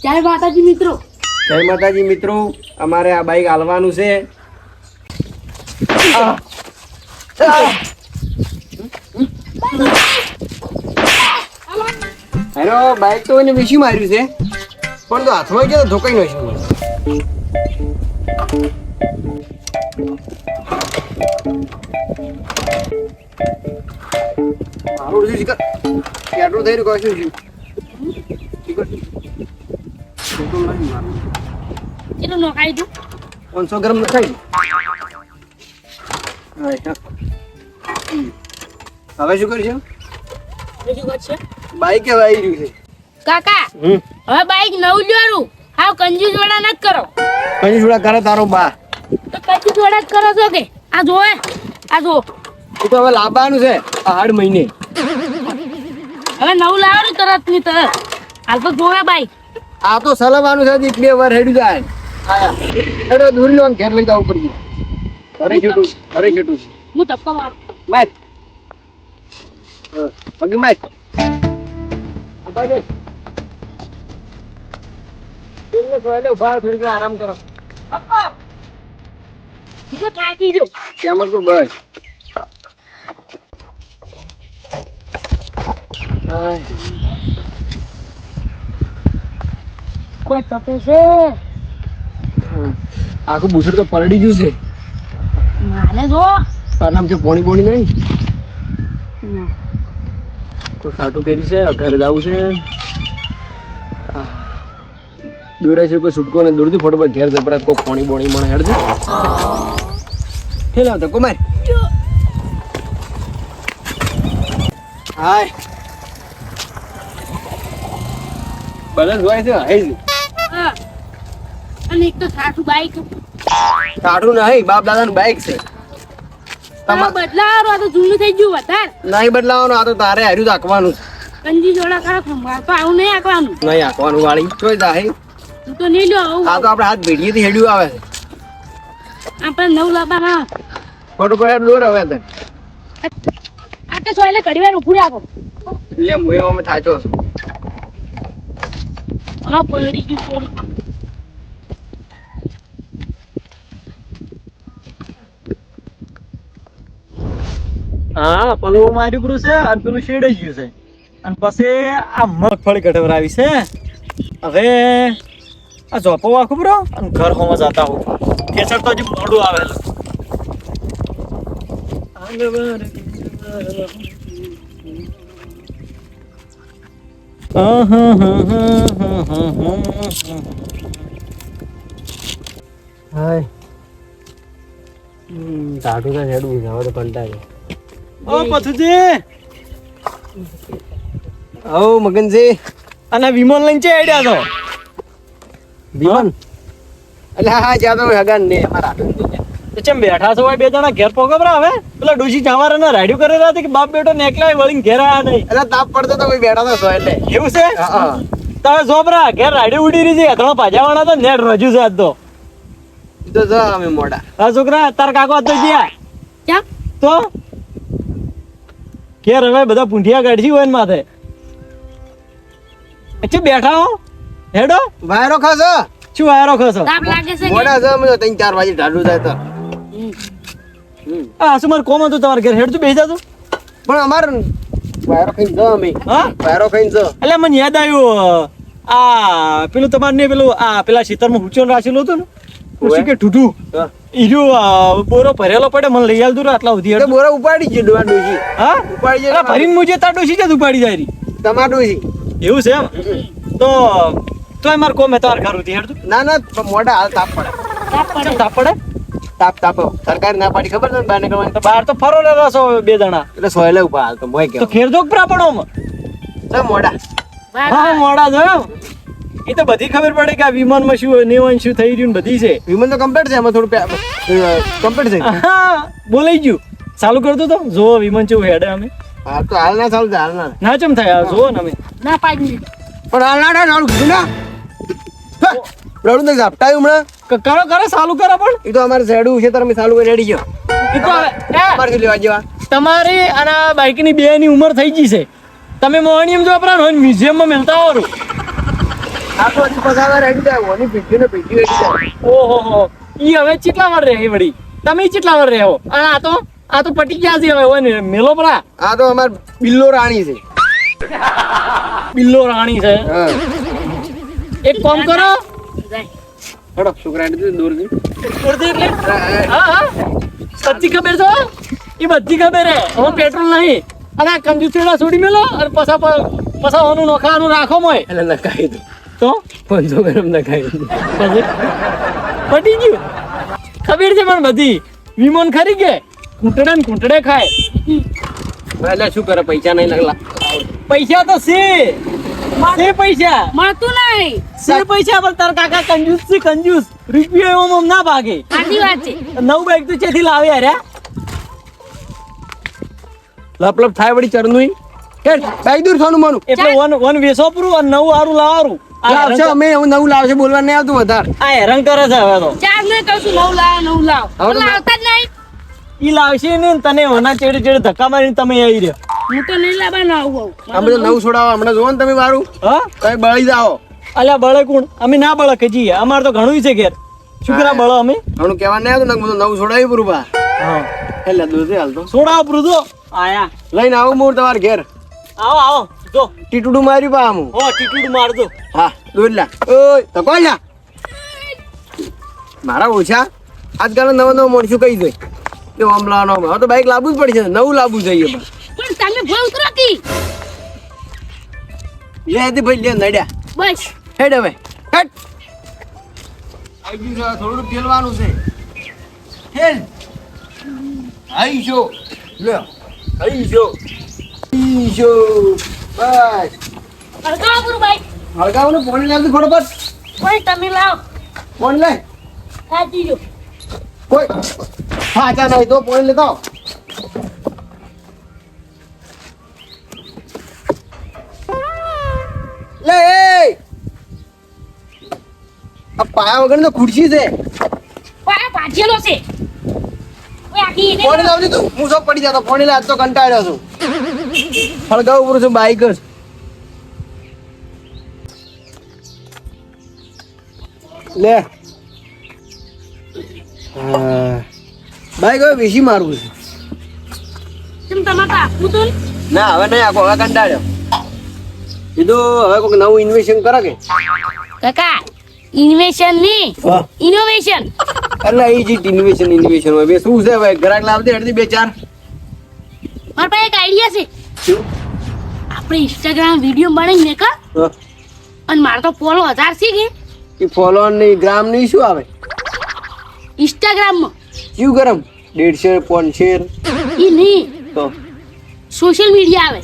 જય માતાજી મિત્રો. જય માતાજી મિત્રો, અમારે આ બાઈક હાલવાનું છે. હેલો, બાઈક તો એને વિશી માર્યું છે, પણ તો હાથમાં ગયો તો ધોકાઈ નાખ્યું. મારું બધું શીખર કેટલું થઈ રહ્યું કશું શીખર એટલું નખાઈ દઉં. 500 ગ્રામ નખાઈ. હવે શું કરશું? બીજું કરશે બાઈક હવે આવી રહ્યું છે. કાકા. હવે બાઈક નવું લેવાનું. હાવ કંજૂસ વાળા નથી કરો. કઈ થોડા કરે તારો બા? તો કંજૂસ વાળા જ કરો છો કે? આ જોવે, આ જો. એ તો હવે લાવવાનું છે 8 મહિને. હવે નવું લાવવાનું તરત ની તરત. હાલ તો જોવે બાઈક. આ તો સલાવવાનું છે, 1-2 વાર હેડી જાય. આયા એડો દૂર લો ઘેર લઈ જવું પડી. અરે છૂટું હું ધક્કો મારું. માર પગી માર અબાડે દિલને સોયલે ઉભા થોડી વાર આરામ કરો. બીજો થાકી જો. કેમ તો બસ. કોઈ તપે છે. આખું બુસર તો પલડી ગયું છે. મારે જો. આરામ છે, પોણી નહીં. કોઈ ખાટું કરી છે, ઘરે જવું છે. દોરે છે કોઈ છૂટકો ને દૂરથી ફોટો પર ઘેર જપડા કોઈ પોણી બોણી મને હેડ દે. હેલા તો કુમાર. હાય બલન હોય છે. હાય હા. અને એક તો સાસુ બાઈક. કાઢું નહીં, બાપ દાદાનું બાઈક છે. બદલાવાનો આ તો જૂનું થઈ ગયું વધારે. નહીં બદલાવાનું, આ તો તારે હાર્યું જ આંકવાનું છે. કંજી જોડા કરો મારે તો આવું નહીં આંકવાનું. નહીં આંકવાનું વાળી જોઈ જાય. તું તો નહીં લ્યો આવું. આ તો આપણે હાથ ભેડીએથી હેડ્યું આવે છે. આપણે નવ લાવવાના. ફોટો પર દોર હવે તને આ તો સોયલે ઘડી વાર ઉભું રાખો. લે મુએ અમે થાચો છું. હા પડી ગયું થોડું. હા પેલું માર્યું પૂરું છે અને પેલું શેડાઈ ગયું છે અને પછી આ મગફળી કઢવરાવી છે. હવે આ જોપો વાખું બ્રો અને ઘર હોમાં જતા હું ખેચર તો હજી મોડું આવેલું. હાય ટાટુ તો હેડું છે, હવે તો કંટાળ્યો. ઓ પથુજી ઓ મગનજી અને વિમલ લઈને છે આઈડિયા તો દીવાન એટલે હા જ્યાં તો હગાન ને અમારા તો ચમ બેઠા છો બે જણા ઘેર પોગબરા. હવે પેલા ડોશી ચાવારે ને રાડ્યું કરે રહ્યા કે બાપ બેટો ને એકલા વળીને ઘેર આયા નહીં. એટલે તાપ પડતો તો કોઈ બેઠા તો એટલે એવું છે? હા તમે જોબરા ઘેર રાડ્યું ઉડી રહી છે. ત્રણ પાજાવાળા તો નેટ રજુ છે આજ તો. તો જો અમે મોડા હા છોકરા તાર કાકો આજ તો ગયા ક્યાં? તો ઘેર હવે બધા પૂંઠિયા કાઢી હોય ને માથે. અચ્છા બેઠા હો હેડો વાયરો ખાસો શું વાયરો ખસો? તાપ લાગે છે કે? મોડા છે અમે તો 3-4 વાગે ઢાડું જાય તો. હા શું મારે કોમ હતું તમારે ઘેર હેડ તું બેસી જાતું. પણ અમાર વાયરો ખાઈને જો અમે હા વાયરો ખાઈને જો. એટલે મને યાદ આવ્યું આ પેલું તમારે ને પેલું આ પેલા ખેતરમાં હુચોન રાખેલું હતું ને પછી કે ઠૂઠું ઈર્યો બોરો ભરેલો પડે મને લઈ આવતું રે આટલા સુધી. તો બોરા ઉપાડી જ ડોવા ડોશી હા ઉપાડી એટલે જ ભરીને મુજે તાર ડોશી જ ઉપાડી જાય રહી. તમાર ડોશી. એવું છે એમ? તો તોય મારે કોમે તાર ઘર હતી હેડ તું. ના ના મોડા હાલ તાપ પડે. તાપ પડે. તાપ પડે તાપ સરકાર ના પાડી ખબર છે બાને કરવાની તો બહાર તો ફરો ને રસો બે જણા એટલે સોયલે ઉભા હાલ તો મોય તો કે ખેર જોક પ્રા પડો તો મોડા હા મોડા જો એ તો બધી ખબર પડે કે આ વિમાનમાં શું નિવન શું થઈ રહ્યું ને બધી છે. વિમાન તો કમ્પ્લીટ છે, એમાં થોડું કમ્પ્લીટ છે. હા બોલાઈ ગયું ચાલુ કરતો તો જો વિમાન ચેવું હેડે અમે. હાલ તો હાલ ના ચાલુ હાલ ના ના ચમ થાય જો ને અમે ના પાડી. પણ હાલ ના ચાલુ કીધું ના રડું તો ઝાપટાયું હમણાં કરો ચાલુ કરો પણ એ તો અમારે શેડું છે તમે ચાલુ કરી રેડી ગયો એ તો હવે, અમારે શું લેવા જેવા તમારી અને આ બાઈકની બે ની ઉંમર થઈ ગઈ છે. તમે મોહણીયમ જો આપણા મ્યુઝિયમમાં મળતા હોરો આ તો 50 વાર હેડી જાય ઓની પીઠી ને પીઠી હેડી જાય. ઓહો ઈ હવે કેટલા વાર રહે વળી તમે કેટલા વાર રહો અને આ તો પટી ગયા છે હવે હોય ને મેલો પરા આ તો અમાર બિલ્લો રાણી છે. બિલ્લો રાણી છે હા એક કામ કરો જાય. હડો છોકરાને તો દૂર દી. ઉડતી એટલે હા સચ્ચી ખબર છે એ બધી ખબર હે હવે પેટ્રોલ નહીં અને આ કંજુસેડા છોડી મેલો અને પસા ઓનું નોખાનું રાખો મોય એટલે નખાઈ દો તો 500 ગ્રામ નખાઈ દો. પછી પટી ગયું ખબર છે પણ બધી વિમોન ખરી કે કૂંટડે ને કૂંટડે ખાય એટલે શું કરે પૈસા નહીં લાગલા. પૈસા તો છે પૈસા મળતું નહીં. છે પૈસા પણ તાર કાકા કંજૂસ છે કંજૂસ રૂપિયો એવો ના ભાગે સાચી વાત છે. નવ બાઈક તો ચેથી લાવે અરે લપ થાય વળી ચરનું કે બાઈક દૂર થોનું માનું એટલે વન વેસો પૂરું અને નવું હારું લાવવાનું લાવશે અમે હું નવું લાવશે બોલવા નહીં આવતું વધારે. આ હેરાન કરે છે હવે તો ચાર ને કહું છું નવ લાવ નવ લાવ હવે તો લાવતા જ નહીં. ઈ લાવશે ને તને હોના ચેડે ચેડે ધક્કા મારીને તમે આવી રહ્યો હું તો નહીં લાવવાનો આવું આ બધું નવું છોડાવો હમણાં જોવો ને તમે મારું હા કઈ બળી જાઓ. અલ્યા બળે કોણ અમે ના બળે કજીએ અમાર તો ઘણું છે ઘેર શું કરા બળે અમે ઘણું કહેવા નહીં આવતું ને બધું નવું છોડાવ્યું પૂરું બા. હા એટલે દૂધ હાલ તો સોડા આપરું તો આયા લઈને આવું મોર તમારે ઘેર આવો આવો જો ટીટુડું માર્યું પા આમ. હો ટીટુડ મારજો હા દૂધ લા ઓય તો કોણ લા મારા ઓછા આજકાલ નવો નવો મોણશું કહી દે કે આમ લાવવાનો હવે તો બાઈક લાવવું જ પડશે નવું લાવવું જોઈએ પણ. પણ તમે ભાવ ઉતરો કી લે હતી ભાઈ લે નડ્યા બસ હેડ હવે હેડ આઈ ગયું છે થોડું પેલવાનું છે હેલ આઈ જો લે આઈ જો બસ હળગાવો પૂરું ભાઈ. હળગાવનું પાણી લાવતું ફટાફટ કોઈ તમે લાવ પાણી લે સાચી જો કોઈ સાચા નહીં તો પાણી લેતા આવો. લે એ! આ પાયા વગર તો ખુરશી છે પાયા ભાજેલો છે. ઓય આખી એને પાણી લાવજે તું હું સબ પડી જતો પાણી લાવ તો કંટાળ્યો છું હળગાવ ઉપર છું બાઈક જ લે બાઈક હવે વેચી મારવું છે તેમ તમારે તો આપવું તો ને. ના હવે નહીં આખો હવે કંટાળ્યો કીધું હવે કોઈક નવું ઇન્વેસ્ટ કરે કે કાકા ઇન્વેશન ની હા. ઇનોવેશન. એટલે એ જ ઇન્વેસ્ટ હોય બે શું છે ભાઈ ગ્રાહક લાવતી હડતી બે ચાર મારા પાસે એક આઈડિયા છે. શું આપણે ઇન્સ્ટાગ્રામ વિડીયો બનાવીને કા હા. અને મારે તો ફોલો 1000 છે કે એ ફોલોઅર ની ગ્રામ ની શું આવે ઇન્સ્ટાગ્રામમાં શું ગરમ 150 500 એ નહીં તો સોશિયલ મીડિયા આવે.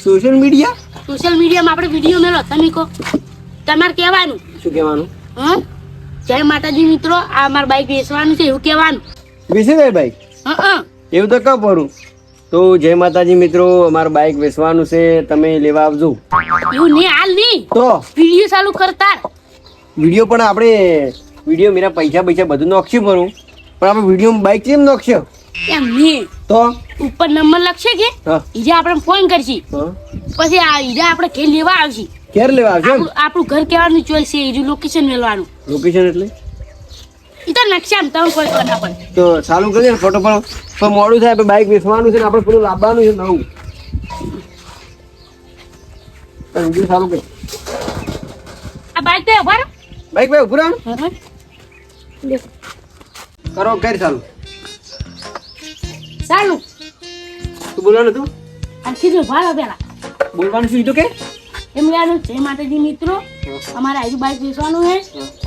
સોશિયલ મીડિયા સોશિયલ મીડિયામાં આપણે વિડીયો મેળો તમે કહો તમારે કહેવાનું શું કહેવાનું હા જય માતાજી મિત્રો આ અમાર બાઈક વેચવાનું છે એવું કહેવાનું. વેચી દે ભાઈ હા એવું તો કબ કરું તો જય માતાજી મિત્રો અમારું બાઈક વેચવાનું છે તમે લેવા આવજો એવું નહીં હાલ નહીં તો વિડીયો ચાલુ કરતા વિડીયો પણ આપણે વિડીયો મેરા પૈસા બધું નાખશું ભરું પણ આપણે વિડીયો બાઈક કેમ નાખશો એમ નહીં તો ઉપર નંબર લખશે કે હા ઈજા આપણે ફોન કરશી હા. પછી આ ઈજા આપણે ઘેર લેવા આવશી. ક્યારે લેવા આવશે આપણું ઘર કહેવાનું ચોઈસ છે ઈજુ લોકેશન મેળવાનું લોકેશન એટલે ઈ તો નકશામાં તમે કોઈ ના પડે. તો ચાલુ કરીએ ને ફોટો પણ મોડું થાય બાઈક વેચવાનું છે ને આપણે પેલું લાવવાનું છે નવું તો વિડીયો ચાલુ કરી આ બાઈક તો ઉભા રહો. બાઈક ભાઈ ઉભું રહો હા, હા. લે. કરો કરી ચાલુ ચાલુ તું બોલવાનું તું આ કીધું ઉભા રહો પેલા બોલવાનું શું તું કે એમ કહેવાનું જય માતાજી મિત્રો અમારે આજુ બાઈક વેચવાનું છે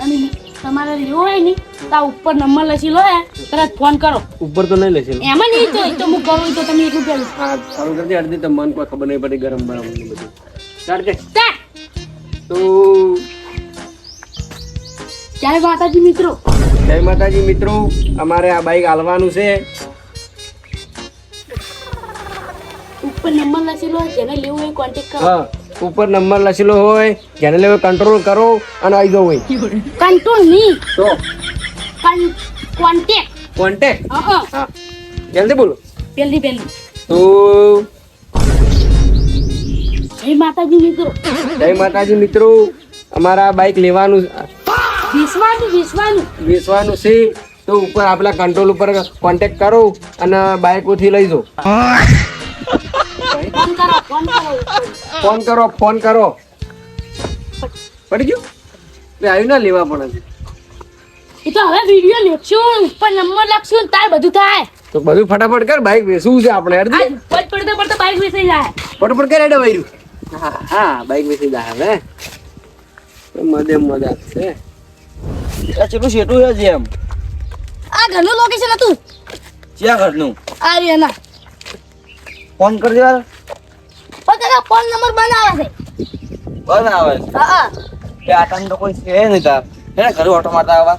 અને તમારે લેવો હોય ને તો આ ઉપર નંબર લખી લો તરત ફોન કરો. ઉપર તો નહીં લેશે એમાં નહીં તો એ તો હું કરું તો તમે એટલું પેલું ચાલુ કરી દે અડધી તો મન કોઈ ખબર નહીં પડી ગરમ બરમ ને બધું ચાલશે સ્ટાર્ટ. તો જય માતાજી મિત્રો જય માતાજી મિત્રો અમારે આ બાઈક હાલવાનું છે ઉપર નંબર લખી લો જેને લેવું હોય કોન્ટેક્ટ કરો. હા ઉપર નંબર લખેલો હોય જેને લેવો કંટ્રોલ કરો અને આવી જાવ હોય કંટ્રોલ નહીં તો કોન્ટેક્ટ. કોન્ટેક્ટ હા હા જલ્દી બોલો પહેલી તો જય માતાજી મિત્રો. જય માતાજી મિત્રો, અમારા બાઇક લેવાનું વેચવાનું. વેચવાનું છે, તો ઉપર આપણા કંટ્રોલ ઉપર કોન્ટેક્ટ કરો અને બાઇકોથી લઈ જાઓ. ફોન કરો. પડી ગયું? આવ્યું ના લેવા પણ હજી. એ તો હવે વિડીયો લેખશું, ઉપર નંબર લખશું, તાર બધું થાય. તો બધું ફટાફટ કર, બાઇક વેચવું છે આપણે. આ પડતા બાઈક વેચાઈ જાય. ફટાફટ કર એડે વાયરું. હા બાઇક વેચી જાય હવે. મજા છે. ચેટલું શેટું છે જેમ આ ઘરનું લોકેશન હતું. ક્યાં ઘરનું? આ રેના. ફોન કરી દેવા. પણ કાકા ફોન નંબર બનાવે છે. બંધ આવે છે. હા કે આ ટાઈમ તો કોઈ છે નહીં તાર. હે ઘરે ઓટો મારતા આવા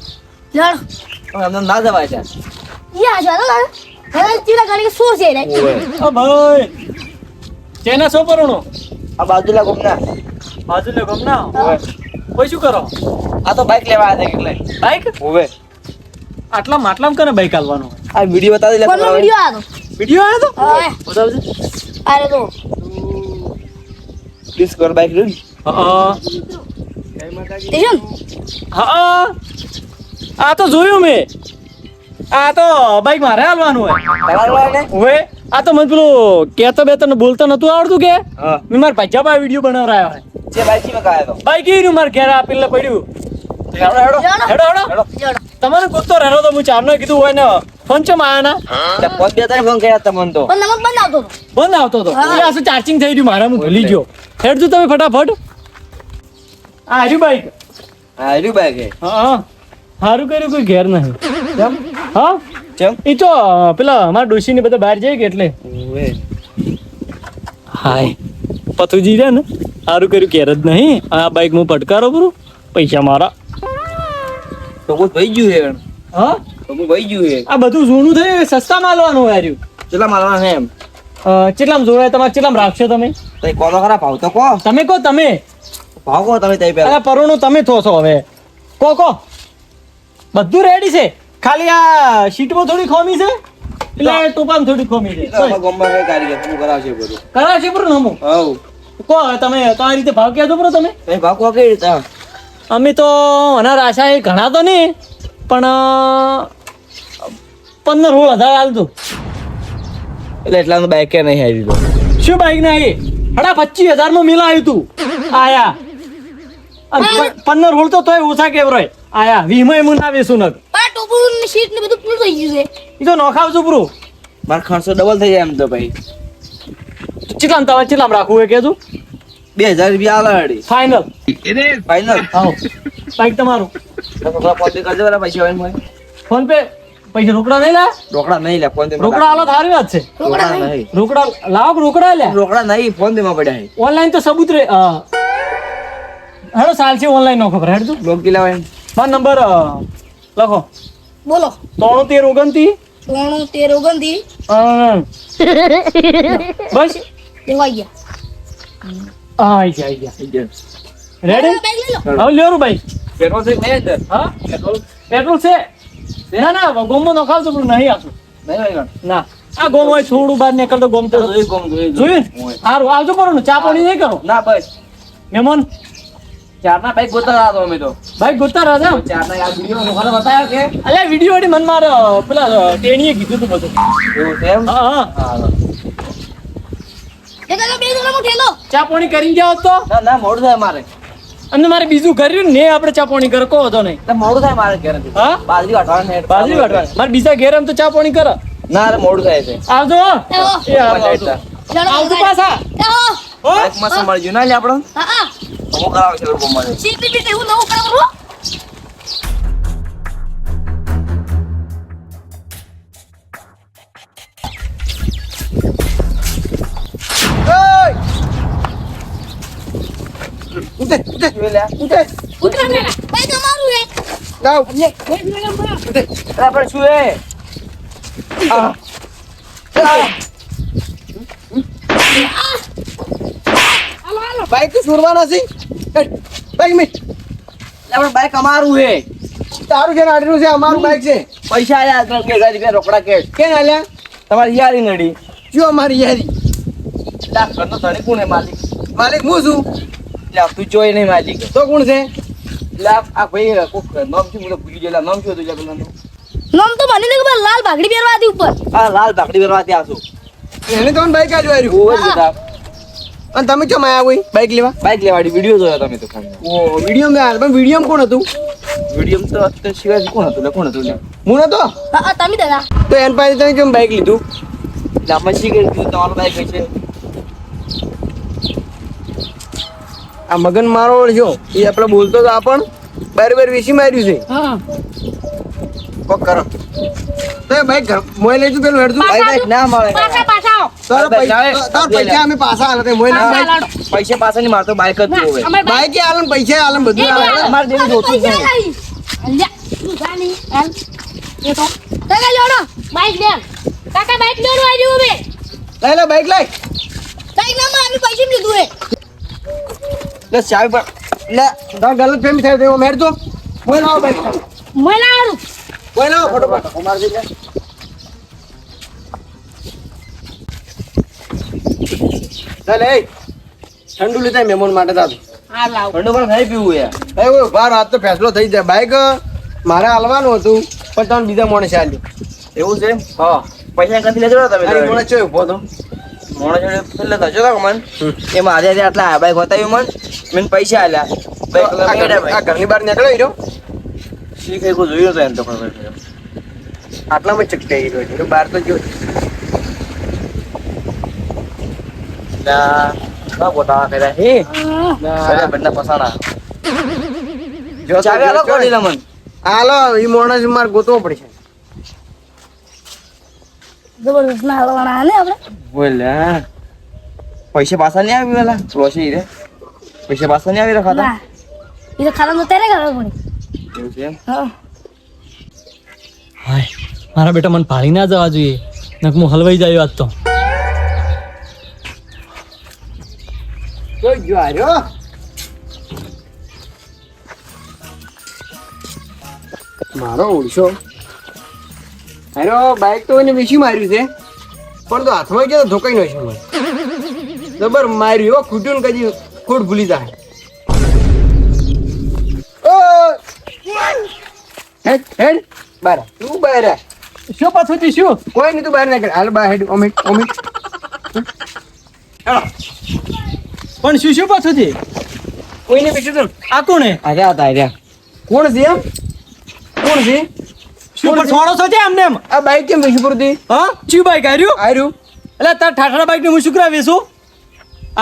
લડ. પણ એમને ના જવાય છે. યા ચાલો ને. હવે ચીલા ગાડી શું છે રે? ઓ ભાઈ ચેના સો પરણો આ બાજુલા ગમના કોઈ શું કરો? આ તો બાઈક લેવા આવ્યા હતા એટલે. બાઈક હોવે આટલા માટલામ કને બાઈક આલવાનો? આ વિડિયો બતાવી લે. ફોનમાં વિડિયો આવ્યો. વિડિયો આવ્યો તો હા બતાવજે. અરે તો પ્લીઝ કર બાઈક રેડી. હા સ્ટેશન. હા આ તો જોયું મેં. આ તો બાઈક મારે હાલવાનું હોય. ઓવે આ તો મને પેલું કેતો બે તને બોલતો નતું આવડતું કે મેં મારા પૈસા વિડીયો બનાવરાયો હોય. જે બાઈક માં કાયો તો બાઈક ઈ માર ઘેર આપીને પડ્યું. હેડો તમારે ગોતો રહેલો તો હું ચારનો કીધું હોય ને ફોન ચમ આયા ના ફોન બે તારે ફોન કર્યા તમને તો પણ નંબર બંધ આવતો હતો આ શું ચાર્જિંગ થઈ રહ્યું મારા હું ભૂલી ગયો. હેડજો તમે ફટાફટ. આ હાર્યું બાઈક હા સારું કર્યું કોઈ ઘેર નહીં. હા એ તો પેલા અમારા ડોશી ને બધા બહાર જાય કે એટલે હાય પથુજી રે ને સારું કર્યું ઘેર જ નહીં. આ બાઈક હું પટકારો બરું પૈસા મારા તો ભાઈ ગયું. હા તો ભાઈ ગયું. આ બધું જૂનું થયું સસ્તા માલવાનું હાર્યું. કેટલા માલવાના છે એમ? કેટલામ જોડાય તમારે કેટલામ રાખશો તમે? કોનો ખરા ભાવ તો કહો. તમે કહો તમે ભાવ કહો તમે તઈ પહેલા. પરોણો તમે થો છો હવે કહો. બધું રેડી છે, ખાલી આ શીટમાં થોડી ખોમી છે એટલે ટોપામાં થોડી ખોમી છે. કરાવશે બરો નમો. કહો તમે તમારી રીતે ભાવ કહેજો બરો. તમે ભાવ કહો કઈ રીતે? અમે તો અનાર આશા એ ઘણા તો નહીં પણ 15-16 હજાર હાલતું. એટલે એટલા બાઈક કે નહીં આવી તો શું બાઈક ને આવી 25,000 માં મિલા આવ્યું તું આયા. 15-16 તો તોય ઓછા કેવરોય આયા. 20 માં ના વેસું નક. પણ ટોપું ને શીટ ને બધું પૂરું થઈ ગયું છે. ઈ તો નોખાવજો બ્રો. માર ખર્ચો ડબલ થઈ જાય એમ તો ભાઈ. કેટલામ તમારે કેટલામ રાખવું હોય કેજો? 2000 રૂપિયા આલાડી ફાઇનલ. આવો બાઈક તમારું. ફોન પે પૈસા રોકડા નહીં લા? રોકડા નહીં લે ફોન. રોકડા હાલત સારી વાત છે. રોકડા લાવો. રોકડા લે. રોકડા નહીં ફોન દેમાં પડ્યા. ઓનલાઈન તો સબૂત રે. હેડો સાલ છે ઓનલાઈન નો ખબર. હેડજો લોક લાવે. મારો નંબર લખો. બોલો. 93 બસ દેવા ગયા. આઈ ગયા. રેડી? હવે લેરું ભાઈ. પેટ્રોલ છે મેં અંદર. હા પેટ્રોલ છે. ના ગોમો નખાવજો પણ નહીં આવતું. ના આ ગોમ હોય થોડું બહાર નીકળતો ગોમ તો જોયું. સારું આવજો કરો ને ચા પાણી નહીં કરો. ના બસ મહેમાન ચારના બાઈક ગોતા રહ્યા અમે તો. બાઈક ગોતા રહ્યા ચારના આ વિડિયો નોખાને બતાવ્યો કે અલ્યા વિડિયો એની મન મારે પેલા ટેણીએ કીધું તું બધું. એવું છે એમ? હા એ કાકા બે જણા માં ઠેલો. ચા પાણી કરી જાવ તો. ના મોડું થાય મારે. અને મારે બીજું કર્યું ને આપણે ચા પાણી કરો કહો તો નહીં. મોડું થાય મારે ઘેર. હા બાજરી વાટવા મારે બીજા ઘેર એમ તો ચા પાણી કરો. ના રે મોડું થાય છે. આવજો. એ આવજો પાછા. બાઈક માં સંભાળજો ના લે આપણો. હા હું કરાવ છે ગોમમાં. શીટ બીટ એવું નવું કરાવવું. ઉતરા ને ભાઈ તમારું હે. લાવ આપણે શું હે? બાઈક તો છોડવાના છે. બાઈક મે આપણે બાઈક અમારું હે. તારું છે નાડનું છે, અમારું બાઈક છે. પૈસા આયા 3000 રૂપિયા રોકડા કેશ. કેમ આલ્યા? તમારી યારી નડી. જો અમારી યારી ઘરનો ધણી કોણ હે માલિક? માલિક હું છું. લે તું જોઈ નહીં માલિક તો કોણ છે? લે આ ભાઈ કોક નામ શું મને ભૂલી ગયેલા નામ શું હતું લે પેલાનું? નામ તો મને નહીં ખબર, લાલ ભાગડી પહેરવા હતી ઉપર. આ લાલ બાકડી ભરવા ત્યાં આસુ એને તો બાઈક આલ્યું આવ્યું. ઓવર જતા અને તમે ચમ આયા કોઈ બાઈક લેવા? બાઈક લેવાડી વિડિયો જોયો તમે તો ફોન ઓ વિડીયો માં પણ વિડીયો કોણ હતું? વિડિયો તો અત્યારે શિવાજી કોણ હતું લે કોણ હતું લે હું નતો. તમે દાદા તો એન પાસે તમે કેમ બાઈક લીધું? લે આમાં શી કરી તમારું બાઈક છે આ મગન મારો છો એ આપણે બોલતો તો આપણ બરાબર વેસી માર્યું છે. હા કોક કરો તો એ બાઈક મોય લેજો પેલું હેડતું. બાઈક ના મળે પાછા પાછા આવો. તારા બાઈક આવે. પૈસા અમે પાછા આલે તે મોય પાછા ના લાડો. પૈસા પાછા નહીં મારતો બાઈક જ જોવે ના, અમારે બાઈક આલન પૈસા આલન બધું એ આલે. અમારે જેવું જોતું જ નહીં. અલ્યા, તું જા નહીં, હાલ. એ તો. કાકા જોડો, બાઈક લે. કાકા બાઈક લેવાનું આવ્યું હવે. લઈ લે બાઈક લઈ. બાઈક ના માં અમે પૈસા લીધું હે. લે ચાવી પર લે તાર ગલત ફેમી થાય તો મેર તો મોય લાવો બાઈક. મોય લાવવાનું. મોય લાવો ફટોફટ અમાર દે. લે ઠંડુ લીધા મહેમાન માટે તાતું. હા લાવ. ઠંડુ પણ નહીં પીવું યાર એ બાર આજ તો ફેસલો થઈ જાય. બાઈક મારે હાલવાનું હતું પણ તમે બીજા માણસે આલ્યું. એવું છે હા પૈસા ક્યાંથી લેજો તમે અરે મને ચો ઉભો તો. મોણો જોડે એટલે થજો તો મન એમાં આજે આટલા બાઈક બતાવ્યું મન મને પૈસા આલ્યા બાઈક આ ઘરની બહાર નીકળ્યો હીરો શી કઈ કોઈ જોયું તો એમ તો ખબર છે આટલામાં ચકટાઈ ગયો હીરો બહાર તો જો. ના ગોટાળા કર્યા હે અરે બંને પસાણા જો ચાવી આલો કોની મન હાલો ઈ માણસ માર ગોતવો પડશે. જબરદસ્ત ના હલવાના ને આપણે. બોલ્યા પૈસા પાછા નહીં આવી પેલા રોશી રે પૈસા પાછા નહીં આવી રખાતા ના. એ તો ખાતા તો ત્યારે ખબર પડી. એવું છે એમ? હા. હાય મારા બેટા મને ભાળી ના જવા જોઈએ નક હું હલવાઈ જાય આજ તો તો જો આર્યો મારો ઓળશો અરે બાઈક તો એને વેચી માર્યું છે પણ તો હાથમાં ગયો ધોકાઈ નો છે મને જબર માર્યું એવો ખૂટ્યું ને કદી ખોટ ભૂલી જાય. ઓ હેડ હેડ બાર તું બહાર આ. શું પાછું થી શું કોઈ નહીં તું બહાર નીકળ હાલ બહાર હેડ ઓમિટ ઓમિટ. પણ શું શું પાછું થી કોઈને પૂછ્યું તું આ કોણ હે આર્યા હતા આર્યા કોણ છે એમ કોણ છે શું પણ છોડો છો છે એમને એમ આ બાઈક કેમ વેચી પડતી હા ચી બાઈક આવ્યું આર્યું એટલે તાર ઠાઠરા બાઈક ને હું શું કરાવીશું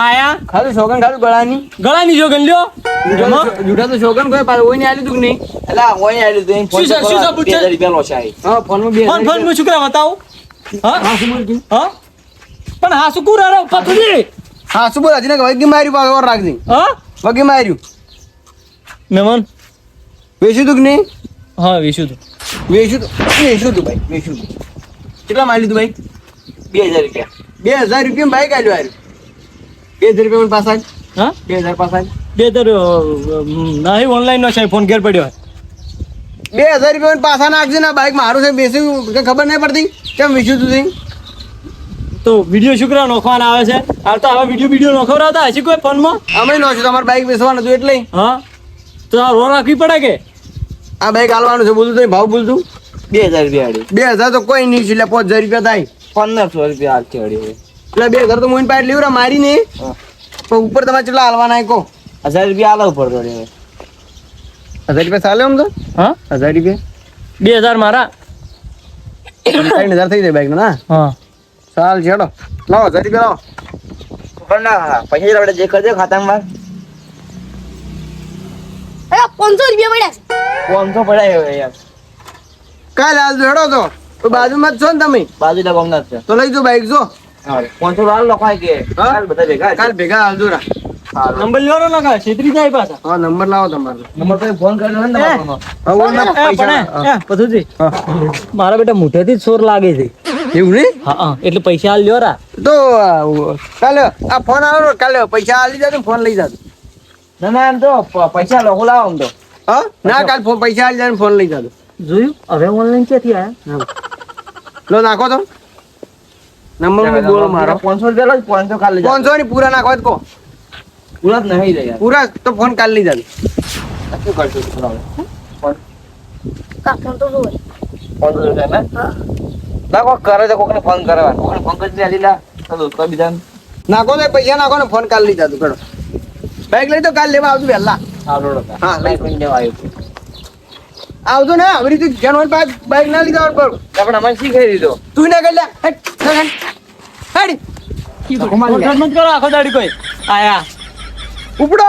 આયા ખાલી શોગન ખાલી ગળાની ગળાની જો ગલ્યો જૂઠા તો શોગન કોઈ પાછું કોઈ ને આલ્યું તું કે નહીં. એટલે ઓય આલ્યું તો એમ ફોન શું તો સાબુત છે? 2000 રૂપિયા લોસ આવી હા ફોનમાં બે ફોન ફોન હું શું કરા બતાવું હા હા શું બોલ હા પણ હા શું કુરા રે પાછું થી હા શું બોલ હજી વગી માર્યું પાછું ઓર રાખજે હા વગી માર્યું મહેમાન વેચ્યું તું કે નહીં હા વિશું તું વેચ્યું તું બાઈક વેચ્યું તું કેટલા માર્યું તું બાઈક 2000 રૂપિયા 2000 રૂપિયા બાઈક આલ્યું આર્યું 2000 રૂપિયા પાછા હા 2000 પાછા બે દર નહીં ઓનલાઈન નો છે ફોન ઘેર પડ્યો 2000 રૂપિયા પાછા નાખજે ને બાઈક મારું છે બેસી કઈ ખબર નહીં પડતી કેમ વેચ્યું તું તે તો વિડીયો શું કરવા નોખવાના આવે છે હાલ તો આવા વિડીયો નોખવડાવતા હશે કોઈ ફોનમાં અમે નો છું તમારે બાઈક વેચવાનું હતું એટલે હા તો આ રો રાખવી પડે કે આ બાઈક હાલવાનું છે બોલું તો ભાવ બોલતું 2000 રૂપિયા આડી 2000 તો કોઈ નહીં છે એટલે 5000 રૂપિયા થાય 1500 રૂપિયા આલ છે આડી એટલે 2000 તો મોઈન પાડ લીવરા મારી ને હા. પણ ઉપર તમારે કેટલા હાલવાના કહો 1000 રૂપિયા આલો ઉપર તો હવે 1000 રૂપિયા ચાલે આમ તો હા 1000 રૂપિયા 2000 મારા 3000 થઈ જાય બાઈક ના હા ચાલ છેડો લાવો 1000 રૂપિયા લાવો પણ ના પૈસા આપણે જે કરજો ખાતામાં અરે 500 રૂપિયા પડ્યા. 500 પડાય હવે યાર કાલ હાલ જો હેડો તો બાજુમાં જ છો ને તમે બાજુના ગામના જ છે તો લઈ જો બાઈક જો 500 લાલ લોકો કે હા? હાલ બધા ભેગા કાલ ભેગા હાલ જો રા નંબર લેવાનો લગા છેતરી જાય પાછા હા નંબર લાવો તમારો નંબર તો ફોન કર્યો ને તમારો હવે ઓના એ પૈસા પણ એ પથુજી હા. મારા બેટા મોઢેથી જ સોર લાગે છે એવું નહીં હા હા એટલે પૈસા હાલ લ્યો રા તો કાલે આ ફોન આવ્યો કાલે પૈસા હાલી જાજો ફોન લઈ જાજો ના ના એમ તો પૈસા લોકો લાવો આમ તો હા ના કાલ પૈસા હાલી જાય ફોન લઈ જાજો જોયું હવે ઓનલાઈન ક્યાંથી આયા લો નાખો તો નંબર બોલો મારો 500 રૂપિયા લો 500 ખાલી 500 ની પૂરા નાખો તો કહો પૂરા જ નહીં લે યાર પૂરા તો ફોન કાલ લઈ જાજો. શું કરશું પૂરા ફોન કાકા તો જોવે. ફોન તો છે ને ના કોક કરે તો કોકને ફોન કરવા કોકને ફોન કરી આલી લા તો દોસ્તો બીજા નાખો તો પૈસા નાખો ને ફોન કાલ લઈ જાજો પેલો બાઈક લઈ તો કાલ લેવા આવજો વહેલા. આવડો હા, લઈ. લઈ લેવા આવ્યો આવજો ને આવી રીતે જાનવર બાઈક ના લીધા હોય બરોબર. આપણે અમને શીખાઈ દીધો તું ના કરી લે હેડ હેડ હેડ મત કરો આખો દાડી કોઈ આયા ઉપડો